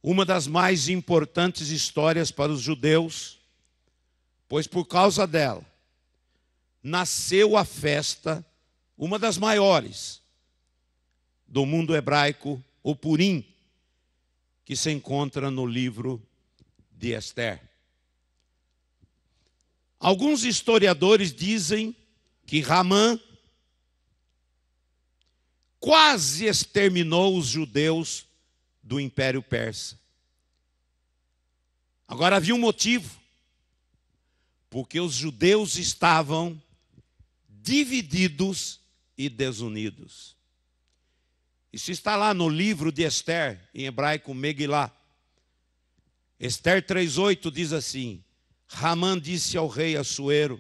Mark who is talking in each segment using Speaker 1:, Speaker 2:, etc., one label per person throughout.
Speaker 1: uma das mais importantes histórias para os judeus, pois por causa dela nasceu a festa, uma das maiores do mundo hebraico, o Purim, que se encontra no livro de Esther. Alguns historiadores dizem que Ramã quase exterminou os judeus do Império Persa. Agora havia um motivo, porque os judeus estavam divididos e desunidos. Isso está lá no livro de Esther, em hebraico Megilá. Esther 3:8 diz assim: Ramã disse ao rei Assuero: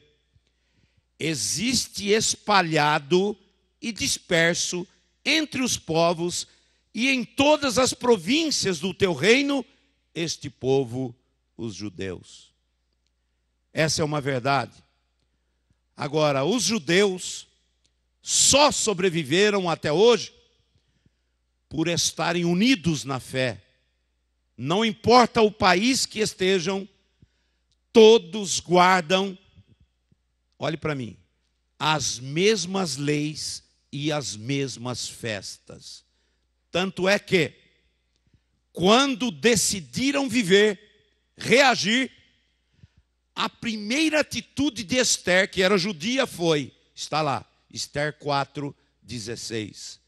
Speaker 1: existe espalhado e disperso entre os povos e em todas as províncias do teu reino este povo, os judeus. Essa é uma verdade. Agora, os judeus só sobreviveram até hoje por estarem unidos na fé. Não importa o país que estejam, todos guardam, olhe para mim, as mesmas leis e as mesmas festas. Tanto é que, quando decidiram viver, reagir, a primeira atitude de Esther, que era judia, foi, está lá, Esther 4:16.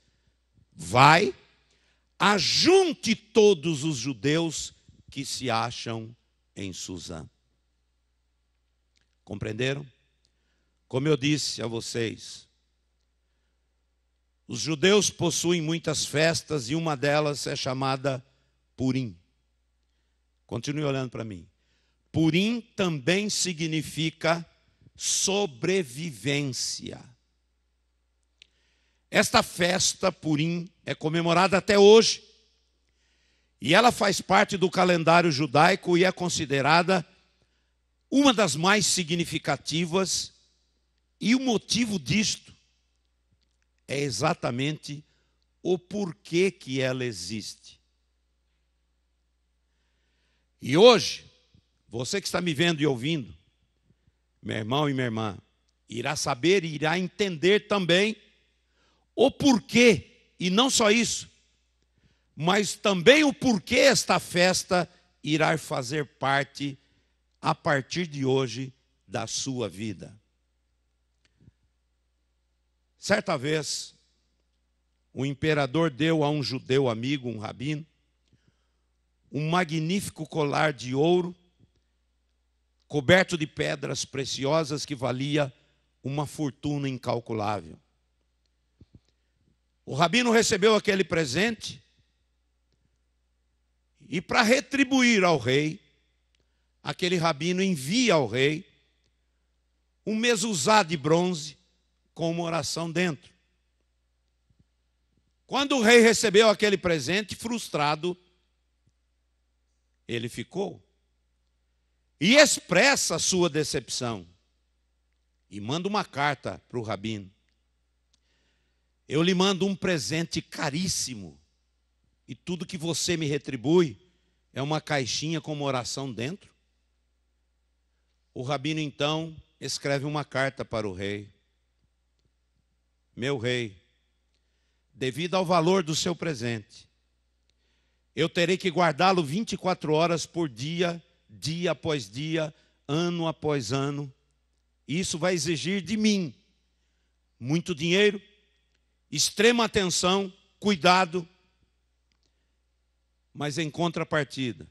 Speaker 1: Vai, ajunte todos os judeus que se acham em Suzã. Compreenderam? Como eu disse a vocês, os judeus possuem muitas festas e uma delas é chamada Purim. Continue olhando para mim. Purim também significa sobrevivência. Esta festa Purim é comemorada até hoje. E ela faz parte do calendário judaico e é considerada uma das mais significativas. E o motivo disto é exatamente o porquê que ela existe. E hoje, você que está me vendo e ouvindo, meu irmão e minha irmã, irá saber e irá entender também o porquê, e não só isso, mas também o porquê esta festa irá fazer parte, a partir de hoje, da sua vida. Certa vez, o imperador deu a um judeu amigo, um rabino, um magnífico colar de ouro, coberto de pedras preciosas que valia uma fortuna incalculável. O rabino recebeu aquele presente e, para retribuir ao rei, aquele rabino envia ao rei um mezuzá de bronze com uma oração dentro. Quando o rei recebeu aquele presente, frustrado, ele ficou e expressa a sua decepção e manda uma carta para o rabino. Eu lhe mando um presente caríssimo e tudo que você me retribui é uma caixinha com uma oração dentro. O rabino então escreve uma carta para o rei. Meu rei, devido ao valor do seu presente, eu terei que guardá-lo 24 horas por dia, dia após dia, ano após ano. Isso vai exigir de mim muito dinheiro, extrema atenção, cuidado. Mas em contrapartida,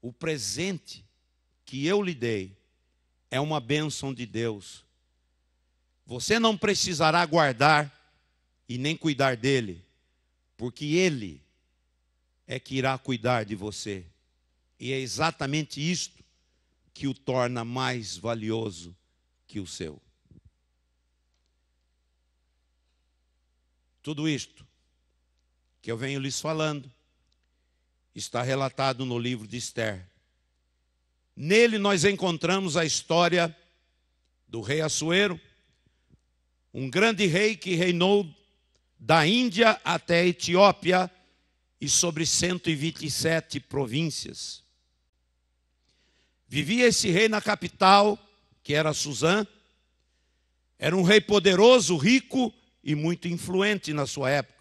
Speaker 1: o presente que eu lhe dei é uma bênção de Deus. Você não precisará guardar e nem cuidar dele, porque ele é que irá cuidar de você. E é exatamente isto que o torna mais valioso que o seu. Tudo isto que eu venho lhes falando está relatado no livro de Esther. Nele nós encontramos a história do rei Assuero, um grande rei que reinou da Índia até a Etiópia e sobre 127 províncias. Vivia esse rei na capital, que era Suzã. Era um rei poderoso, rico e muito influente na sua época.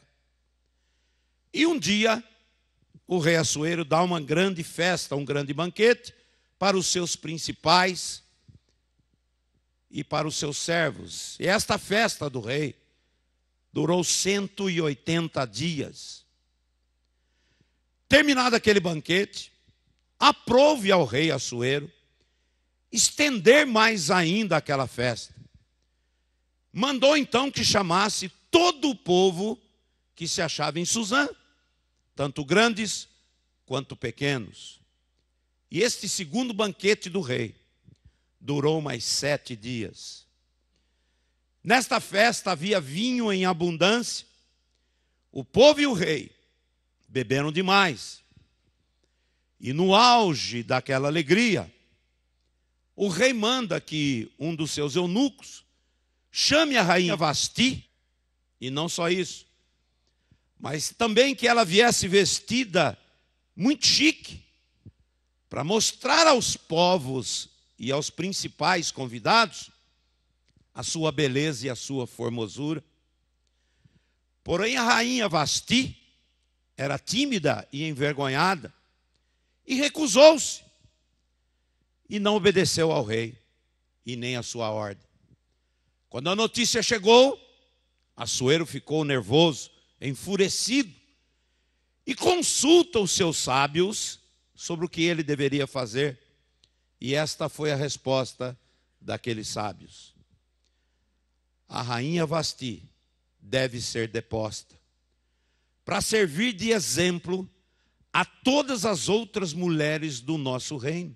Speaker 1: E um dia, o rei Assuero dá uma grande festa, um grande banquete para os seus principais e para os seus servos. E esta festa do rei durou 180 dias. Terminado aquele banquete, aprove ao rei Assuero estender mais ainda aquela festa. Mandou então que chamasse todo o povo que se achava em Suzã, tanto grandes quanto pequenos. E este segundo banquete do rei durou mais 7 dias. Nesta festa havia vinho em abundância. O povo e o rei beberam demais. E no auge daquela alegria, o rei manda que um dos seus eunucos chame a rainha Vasti, e não só isso, mas também que ela viesse vestida muito chique, para mostrar aos povos e aos principais convidados a sua beleza e a sua formosura. Porém, a rainha Vasti era tímida e envergonhada, e recusou-se, e não obedeceu ao rei, e nem à sua ordem. Quando a notícia chegou, Assuero ficou nervoso, enfurecido, e consulta os seus sábios sobre o que ele deveria fazer. E esta foi a resposta daqueles sábios: a rainha Vasti deve ser deposta, para servir de exemplo a todas as outras mulheres do nosso reino.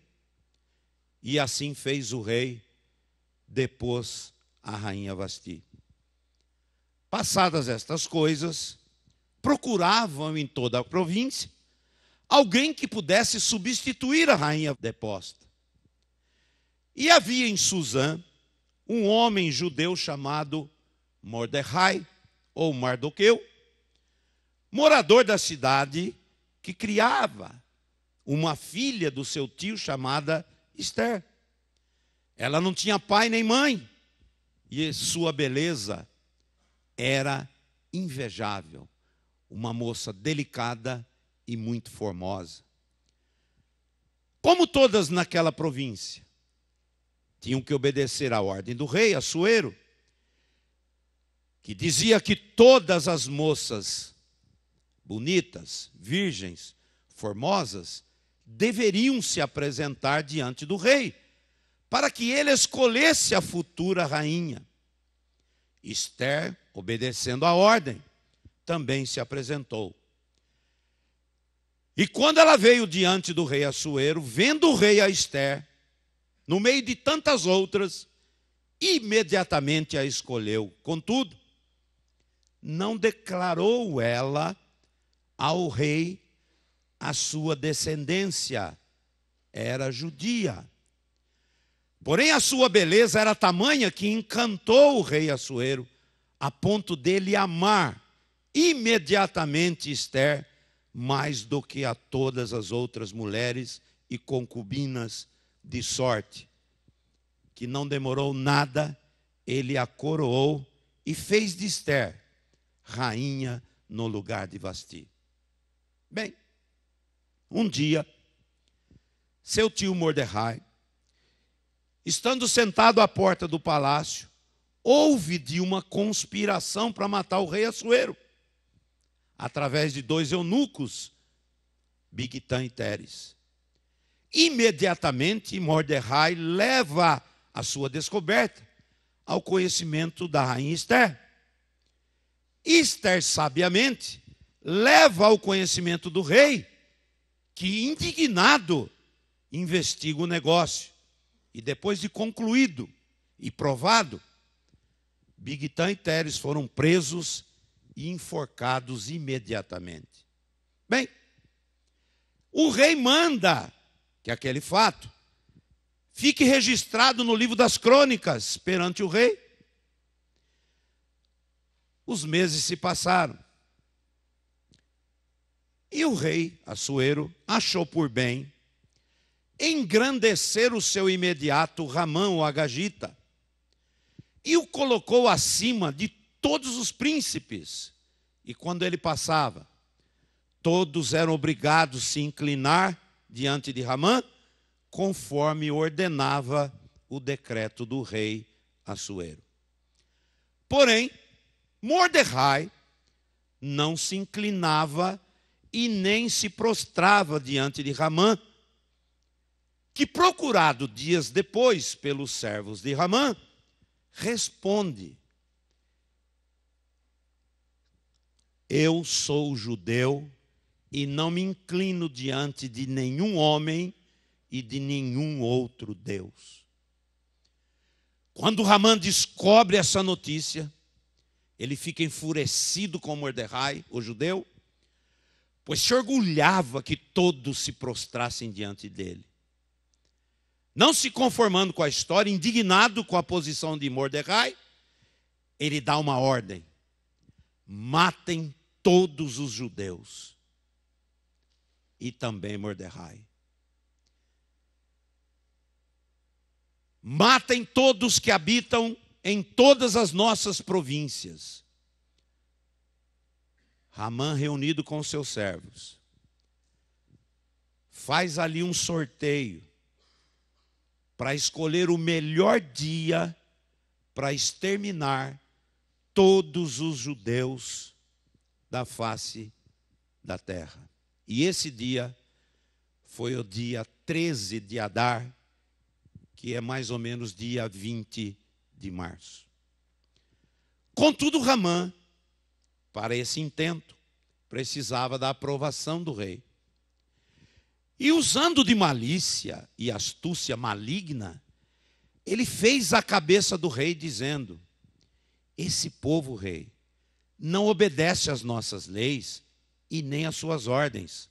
Speaker 1: E assim fez o rei, depôs a rainha Vasti. Passadas estas coisas, procuravam em toda a província alguém que pudesse substituir a rainha deposta. E havia em Suzã um homem judeu chamado Mordecai, ou Mardoqueu, morador da cidade, que criava uma filha do seu tio chamada Esther. Ela não tinha pai nem mãe, e sua beleza era invejável, uma moça delicada e muito formosa. Como todas naquela província tinham que obedecer à ordem do rei Assuero, que dizia que todas as moças bonitas, virgens, formosas, deveriam se apresentar diante do rei, para que ele escolhesse a futura rainha. Esther, obedecendo à ordem, também se apresentou. E quando ela veio diante do rei Assuero, vendo o rei a Esther, no meio de tantas outras, imediatamente a escolheu. Contudo, não declarou ela ao rei a sua descendência, era judia. Porém, a sua beleza era tamanha que encantou o rei Assuero, a ponto dele amar imediatamente Esther, mais do que a todas as outras mulheres e concubinas, de sorte que não demorou nada, ele a coroou e fez de Esther rainha no lugar de Vasti. Bem, um dia, seu tio Mordecai, estando sentado à porta do palácio, ouve de uma conspiração para matar o rei Assuero, através de 2 eunucos, Bigtã e Teres. Imediatamente, Mordecai leva a sua descoberta ao conhecimento da rainha Esther. Esther, sabiamente, leva ao conhecimento do rei, que, indignado, investiga o negócio. E depois de concluído e provado, Bigtã e Teres foram presos e enforcados imediatamente. Bem, o rei manda que aquele fato fique registrado no livro das crônicas perante o rei. Os meses se passaram. E o rei Assuero achou por bem engrandecer o seu imediato Ramã, o Agagita, e o colocou acima de todos os príncipes. E quando ele passava, todos eram obrigados a se inclinar diante de Ramã, conforme ordenava o decreto do rei Assuero. Porém, Mordecai não se inclinava e nem se prostrava diante de Ramã, que, procurado dias depois pelos servos de Ramã, responde: eu sou judeu e não me inclino diante de nenhum homem e de nenhum outro Deus. Quando Ramã descobre essa notícia, ele fica enfurecido com Mordecai, o judeu, pois se orgulhava que todos se prostrassem diante dele. Não se conformando com a história, indignado com a posição de Mordecai, ele dá uma ordem: matem todos os judeus, e também Mordecai. Matem todos que habitam em todas as nossas províncias. Ramã, reunido com seus servos, faz ali um sorteio para escolher o melhor dia para exterminar todos os judeus da face da terra. E esse dia foi o dia 13 de Adar, que é mais ou menos dia 20 de março. Contudo, Ramã, para esse intento, precisava da aprovação do rei. E usando de malícia e astúcia maligna, ele fez a cabeça do rei, dizendo: esse povo, rei, não obedece às nossas leis e nem às suas ordens.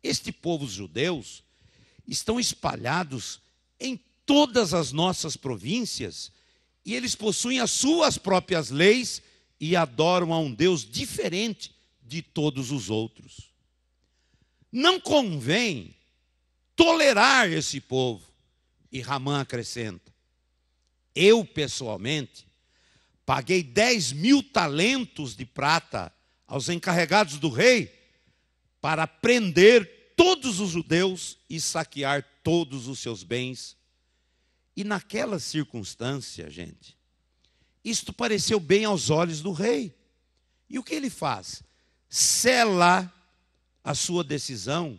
Speaker 1: Este povo, os judeus, estão espalhados em todas as nossas províncias e eles possuem as suas próprias leis e adoram a um Deus diferente de todos os outros. Não convém tolerar esse povo. E Ramã acrescenta: eu, pessoalmente, paguei 10.000 talentos de prata aos encarregados do rei para prender todos os judeus e saquear todos os seus bens. E naquela circunstância, gente, isto pareceu bem aos olhos do rei. E o que ele faz? Sela a sua decisão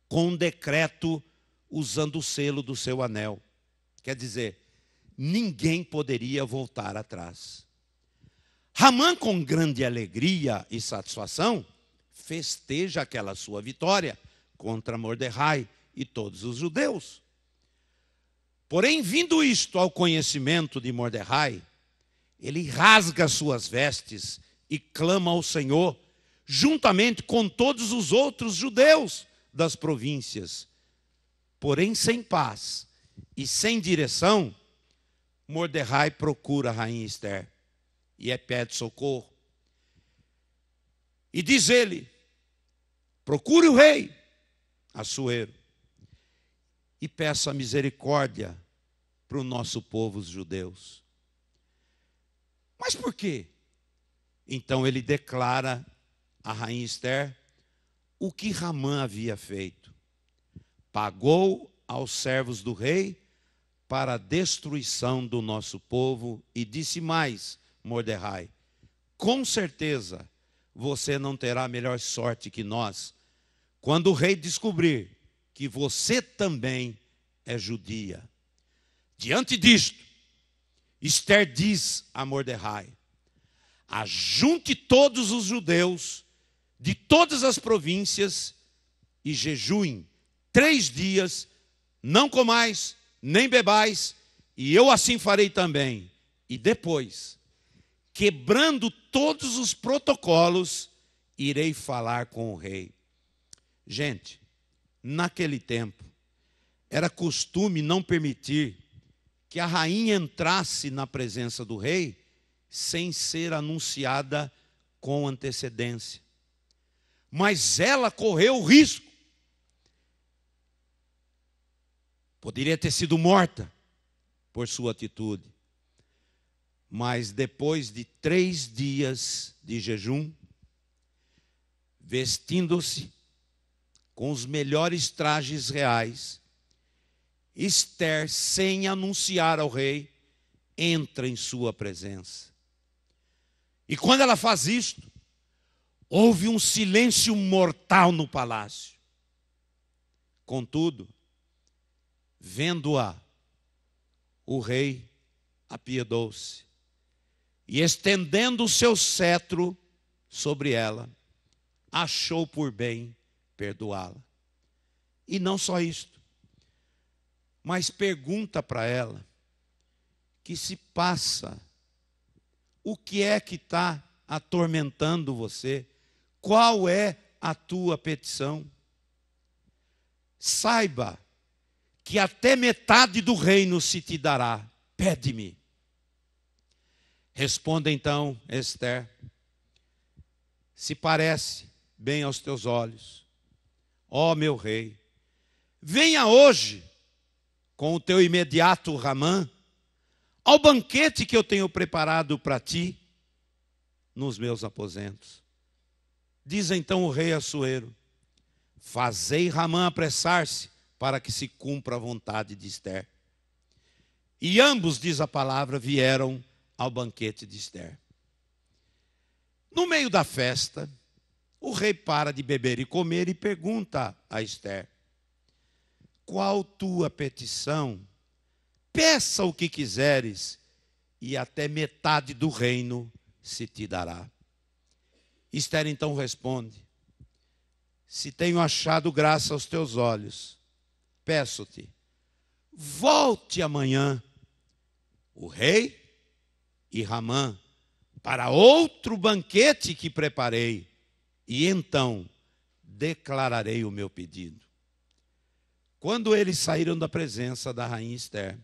Speaker 1: com um decreto usando o selo do seu anel. Quer dizer, ninguém poderia voltar atrás. Ramã, com grande alegria e satisfação, festeja aquela sua vitória contra Mordecai e todos os judeus. Porém, vindo isto ao conhecimento de Mordecai, ele rasga suas vestes e clama ao Senhor, juntamente com todos os outros judeus das províncias. Porém, sem paz e sem direção, Mordecai procura a rainha Ester e pede socorro. E diz ele: procure o rei Assuero e peça misericórdia para o nosso povo, os judeus. Mas por quê? Então ele declara à rainha Ester o que Ramã havia feito. Pagou aos servos do rei para a destruição do nosso povo e disse mais: Mordecai, com certeza você não terá melhor sorte que nós quando o rei descobrir que você também é judia. Diante disto, Ester diz a Mordecai: ajunte todos os judeus de todas as províncias e jejuem 3 dias, não comais, nem bebais, e eu assim farei também. E depois, quebrando todos os protocolos, irei falar com o rei. Gente, naquele tempo, era costume não permitir que a rainha entrasse na presença do rei sem ser anunciada com antecedência. mas ela correu o risco. Poderia ter sido morta por sua atitude. Mas depois de 3 dias de jejum, vestindo-se com os melhores trajes reais, Ester, sem anunciar ao rei, entra em sua presença. E quando ela faz isto, houve um silêncio mortal no palácio. Contudo, vendo-a, o rei apiedou-se e, estendendo o seu cetro sobre ela, achou por bem perdoá-la. E não só isto, mas pergunta para ela que se passa, o que é que está atormentando você, qual é a tua petição. Saiba que até metade do reino se te dará, pede-me. Responda então, Ester, se parece bem aos teus olhos, ó meu rei, venha hoje com o teu imediato Ramã ao banquete que eu tenho preparado para ti nos meus aposentos. Diz então o rei Assuero, fazei Ramã apressar-se para que se cumpra a vontade de Ester. E ambos, diz a palavra, vieram ao banquete de Ester. No meio da festa, o rei para de beber e comer e pergunta a Ester, qual tua petição? Peça o que quiseres, e até metade do reino se te dará. Ester então responde, se tenho achado graça aos teus olhos, peço-te, volte amanhã, o rei e Ramã, para outro banquete que preparei, e então declararei o meu pedido. Quando eles saíram da presença da rainha Ester,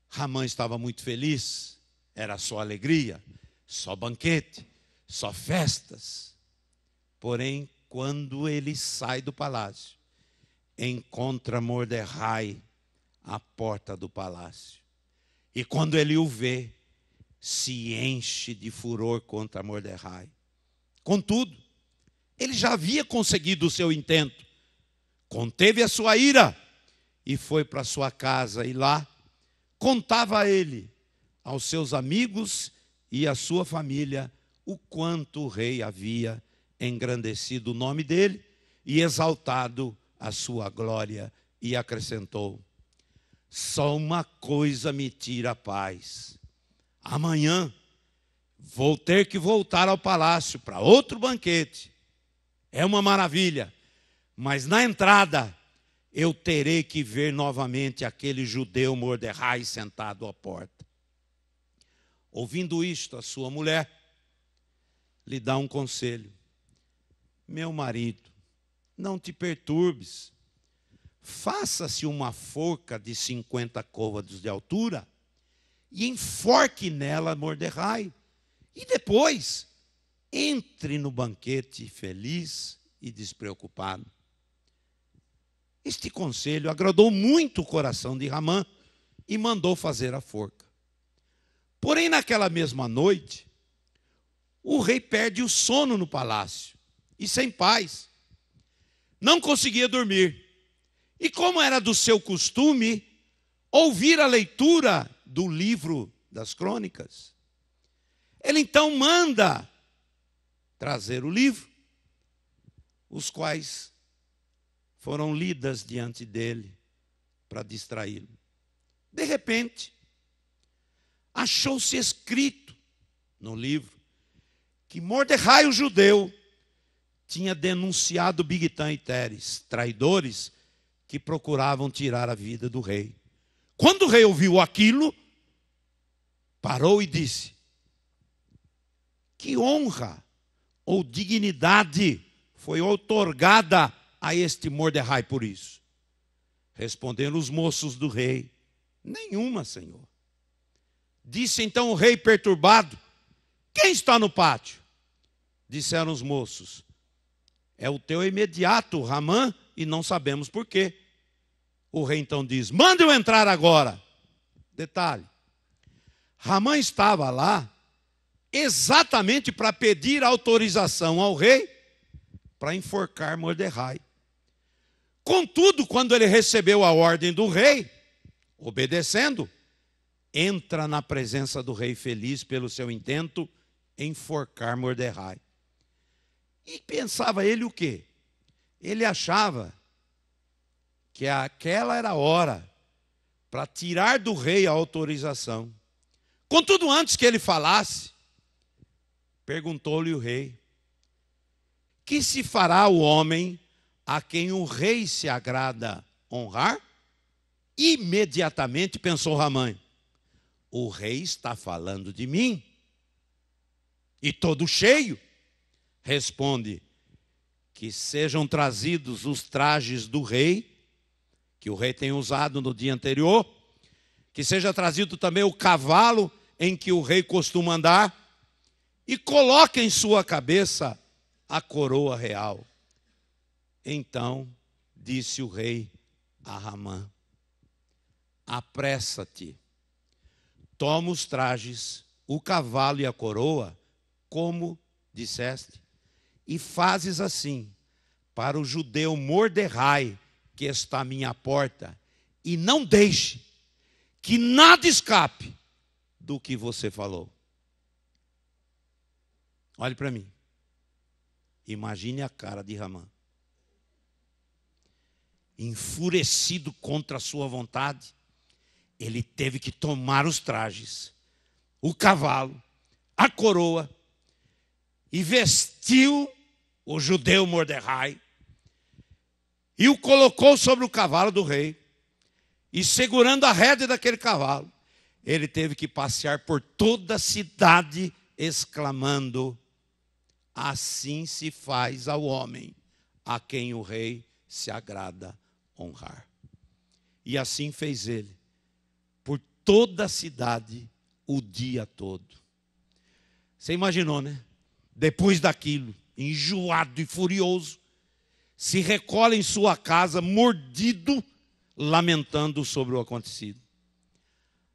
Speaker 1: Ramã estava muito feliz, era só alegria, só banquete, só festas. Porém, quando ele sai do palácio, encontra Mordecai à porta do palácio. E quando ele o vê, se enche de furor contra Mordecai. Contudo, ele já havia conseguido o seu intento, conteve a sua ira e foi para sua casa, e lá contava a ele, aos seus amigos e à sua família, o quanto o rei havia engrandecido o nome dele e exaltado a sua glória, e acrescentou, só uma coisa me tira a paz, amanhã vou ter que voltar ao palácio para outro banquete, é uma maravilha, mas na entrada eu terei que ver novamente aquele judeu Mordecai sentado à porta. Ouvindo isto, a sua mulher lhe dá um conselho. Meu marido, não te perturbes. Faça-se uma forca de 50 côvados de altura e enforque nela Mordecai. E depois, entre no banquete feliz e despreocupado. Este conselho agradou muito o coração de Ramã e mandou fazer a forca. Porém, naquela mesma noite, o rei perde o sono no palácio e sem paz. Não conseguia dormir. E como era do seu costume, ouvir a leitura do livro das crônicas. Ele então manda trazer o livro, os quais foram lidas diante dele para distraí-lo. De repente, achou-se escrito no livro que Mordecai, o judeu, tinha denunciado Bigtã e Teres, traidores que procuravam tirar a vida do rei. Quando o rei ouviu aquilo, parou e disse, que honra ou dignidade foi outorgada a este Mordecai por isso? Responderam os moços do rei, nenhuma, senhor. Disse então o rei perturbado, quem está no pátio? Disseram os moços, é o teu imediato, Ramã, e não sabemos por quê. O rei então diz: manda eu entrar agora. Detalhe, Ramã estava lá exatamente para pedir autorização ao rei para enforcar Mordecai. Contudo, quando ele recebeu a ordem do rei, obedecendo, entra na presença do rei feliz pelo seu intento enforcar Mordecai. E pensava ele o quê? Ele achava que aquela era a hora para tirar do rei a autorização. Contudo, antes que ele falasse, perguntou-lhe o rei: que se fará o homem a quem o rei se agrada honrar? Imediatamente pensou Ramã: o rei está falando de mim. E todo cheio responde: que sejam trazidos os trajes do rei, que o rei tem usado no dia anterior, que seja trazido também o cavalo em que o rei costuma andar, e coloque em sua cabeça a coroa real. Então disse o rei a Ramã: apressa-te, toma os trajes, o cavalo e a coroa, como disseste, e fazes assim para o judeu Mordecai, que está à minha porta, e não deixe que nada escape do que você falou. Olhe para mim. Imagine a cara de Ramã. Enfurecido contra a sua vontade, ele teve que tomar os trajes, o cavalo, a coroa, e vestiu o judeu Mordecai, e o colocou sobre o cavalo do rei, e segurando a rédea daquele cavalo, ele teve que passear por toda a cidade, exclamando: assim se faz ao homem a quem o rei se agrada honrar. E assim fez ele, por toda a cidade, o dia todo. Você imaginou, né? Depois daquilo, enjoado e furioso, se recolhe em sua casa, mordido, lamentando sobre o acontecido.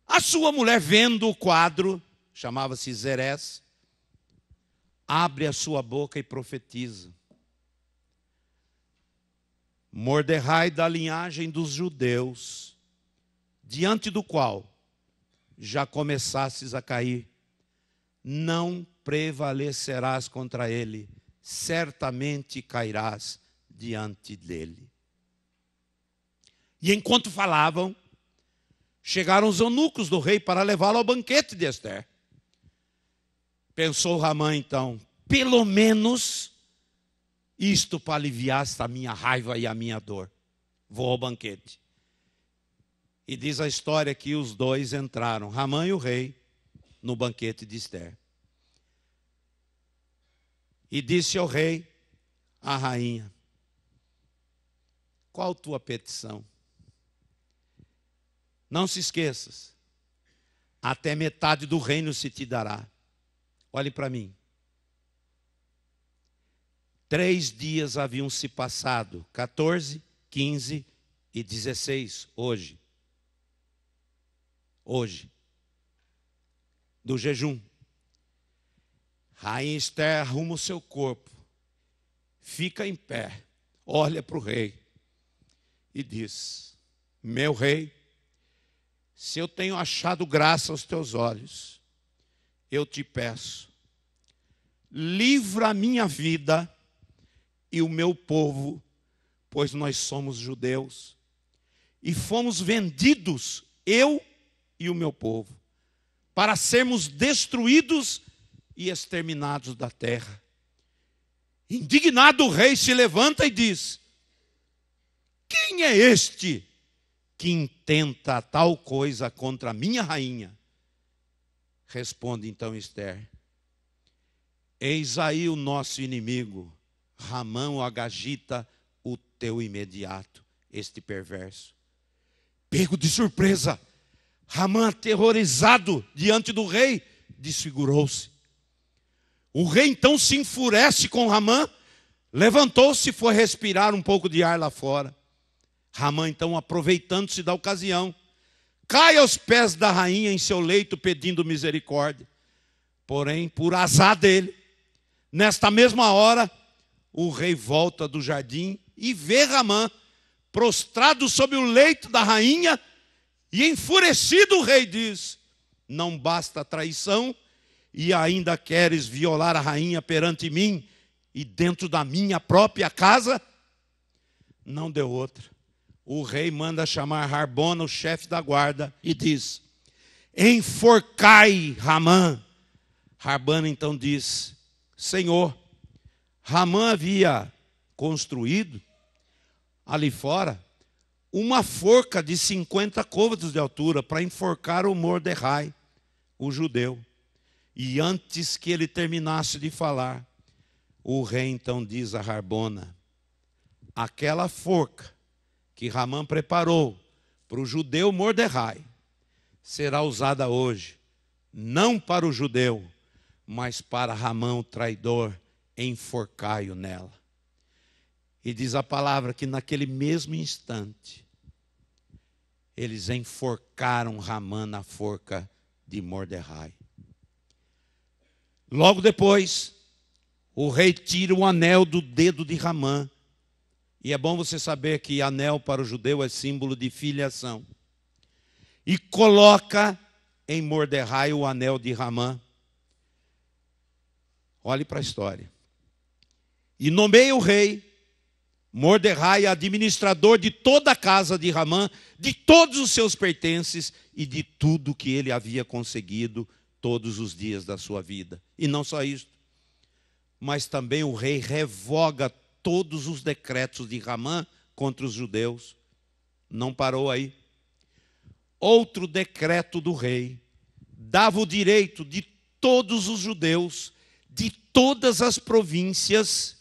Speaker 1: A sua mulher, vendo o quadro, chamava-se Zerés, abre a sua boca e profetiza: Mordecai, da linhagem dos judeus, diante do qual já começasses a cair, não prevalecerás contra ele, certamente cairás diante dele. E enquanto falavam, chegaram os eunucos do rei para levá-lo ao banquete de Ester. Pensou Ramã então: pelo menos isto para aliviar esta minha raiva e a minha dor. Vou ao banquete. E diz a história que os dois entraram, Ramã e o rei, no banquete de Ester. E disse ao rei, à rainha: qual tua petição? Não se esqueças, até metade do reino se te dará. Olhe para mim. 3 dias haviam se passado, 14, 15 e 16, hoje, do jejum. Rainha Ester arruma o seu corpo, fica em pé, olha para o rei e diz: meu rei, se eu tenho achado graça aos teus olhos, eu te peço, livra a minha vida e o meu povo, pois nós somos judeus e fomos vendidos, eu e o meu povo, para sermos destruídos e exterminados da terra. Indignado, o rei se levanta e diz: quem é este que intenta tal coisa contra a minha rainha? Responde então Ester: eis aí o nosso inimigo, Ramã o Agagita, o teu imediato, este perverso. Pego de surpresa, Ramã, aterrorizado diante do rei, desfigurou-se. O rei então se enfurece com Ramã, Levantou-se e foi respirar um pouco de ar lá fora. Ramã, então, aproveitando-se da ocasião, cai aos pés da rainha em seu leito pedindo misericórdia. Porém, por azar dele, nesta mesma hora, o rei volta do jardim e vê Ramã prostrado sobre o leito da rainha, e enfurecido o rei diz: não basta a traição, e ainda queres violar a rainha perante mim e dentro da minha própria casa? Não deu outra. O rei manda chamar Harbona, o chefe da guarda, e diz: enforcai Ramã. Harbona então diz: Senhor, Ramã havia construído ali fora uma forca de 50 côvados de altura para enforcar o Mordecai, o judeu. E antes que ele terminasse de falar, o rei então diz a Harbona: aquela forca que Ramã preparou para o judeu Mordecai será usada hoje, não para o judeu, mas para Ramã o traidor, enforcai-o nela. E diz a palavra que naquele mesmo instante, eles enforcaram Ramã na forca de Mordecai. Logo depois, o rei tira o anel do dedo de Ramã. E é bom você saber que anel para o judeu é símbolo de filiação. E coloca em Mordecai o anel de Ramã. Olhe para a história. E nomeia o rei Mordecai administrador de toda a casa de Ramã, de todos os seus pertences e de tudo que ele havia conseguido todos os dias da sua vida. E não só isso, mas também o rei revoga todos os decretos de Ramã contra os judeus. Não parou aí. Outro decreto do rei dava o direito de todos os judeus, de todas as províncias,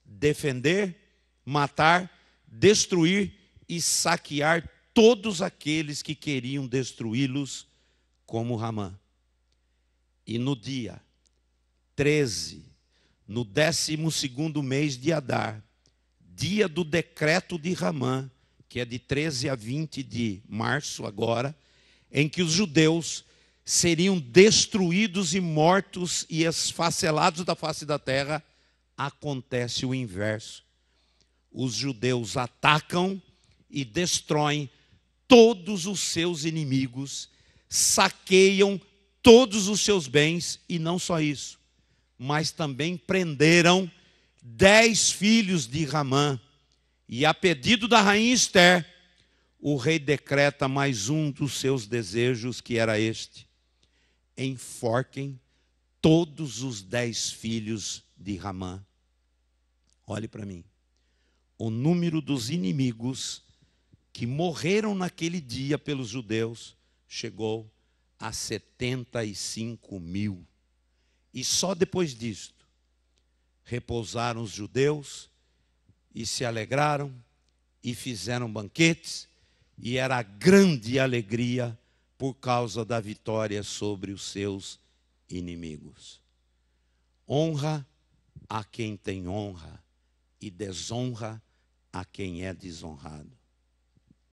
Speaker 1: defender, matar, destruir e saquear todos aqueles que queriam destruí-los, como Ramã. E no dia 13, no 12º mês de Adar, dia do decreto de Ramã, que é de 13 a 20 de março agora, em que os judeus seriam destruídos e mortos e esfacelados da face da terra, acontece o inverso. Os judeus atacam e destroem todos os seus inimigos, saqueiam todos os seus bens, e não só isso, mas também prenderam 10 filhos de Ramã. E a pedido da rainha Ester, o rei decreta mais um dos seus desejos, que era este: enforquem todos os 10 filhos de Ramã. Olhe para mim. O número dos inimigos que morreram naquele dia pelos judeus chegou a 75.000. E só depois disto, repousaram os judeus e se alegraram e fizeram banquetes, e era grande alegria por causa da vitória sobre os seus inimigos. Honra a quem tem honra e desonra a quem é desonrado.